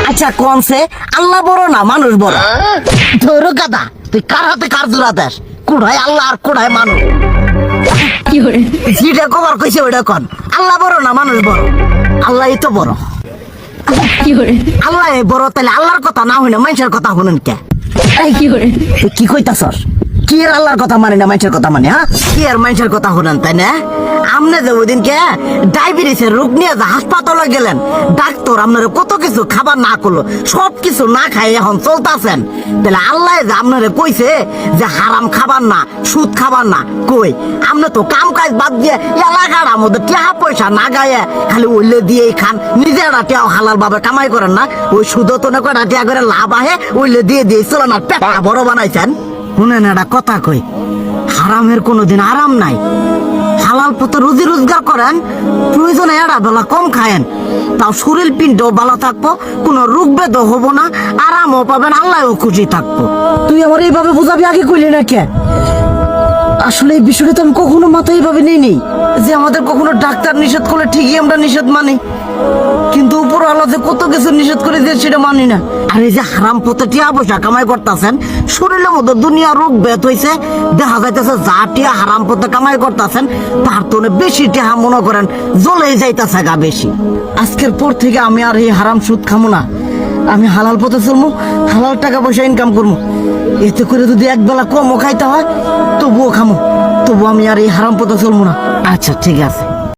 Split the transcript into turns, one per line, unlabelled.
আচ্ছা কনসে আল্লাহ বড় না মানুষ বড়? ধরো গাদা, তুই কার হাতে কার জোড়া দেশ? কুড়ায় আল্লাহ আর কুড়ায় মানুষ। যেটা কবার কইছে ওইটা কন। আল্লাহ বড় না মানুষ বড়? আল্লাহই তো বড়। আল্লাহ বড়, তাহলে আল্লাহর কথা না হই না মানুষের কথা শুনেন কে? তুই কি কইতাছস? কি এর আল্লাহর কথা মানে না মানুষের কথা মানে? হ্যাঁ, কি আর মানুষের কথা শুনেন তাই না? আমনে যে ওইদিনকে ডায়াবেটিসের রোগ নিয়ে যে হাসপাতালে গেলেন, ডাক্তার আপনার কত কিছু খাবার না করলো, সব কিছু না খাই এখন চলতেছেন। তাহলে আল্লাহ যে আপনারে কইছে যে হারাম খাবার না, সুদ খাবার না, কই আপনি তো কাম কাজ বাদ দিয়ে এলাকার মধ্যে টাকা পয়সা না গায়ে খালি ওইলে দিয়েই খান, নিজেরা টিয়াও হালাল ভাবে কামাই করেন না, ওই সুদ তো না কয়টা টিয়া করে লাভ আহে ওইলে দিয়ে দিয়ে চলেন আর পেটা বড় বানাইছেন। শুনেন একটা কথা কই, হারামের কোনোদিন আরাম নাই। হালাল পথে রুজি রোজগার করেন, প্রয়োজনে এড়া বেলা কম খায়েন, তাও শরীর পিণ্ডও ভালো থাকবো, কোনো রোগ বেদও হবো না, আরামও পাবেন, আল্লাহও খুশি থাকবো। তুই আমার এইভাবে বুঝাবি আগে কইলি না কে? আসলে এই বিষয়টা তো আমি কখনো মাথায় এইভাবে নিইনি যে আমাদের কখনো ডাক্তার নিষেধ করলে ঠিকই আমরা নিষেধ মানি, কিন্তু উপর আল্লাহ যে কত কিছু নিষেধ করে দিয়ে সেটা মানি না। আর এই যে হারাম পথে টিয়া পয়সা কামাই করতেছেন, শরীরের মধ্যে দুনিয়া রোগ বেত হয়েছে, দেখা যাইতেছে যা টিয়া হারাম পথে কামাই করতেছেন তার তো বেশি টিয়া মনে করেন জ্বলেই যাইতেছে গা বেশি। আজকের পর থেকে আমি আর এই হারাম সুদ খামো না, আমি হালাল পথে চলবো, হালাল টাকা পয়সা ইনকাম করবো। এতে করে যদি একবেলা কমও খাইতে হয় তবুও খামো, তবু আমি আর এই হারাম পথে চলবো না। আচ্ছা ঠিক আছে।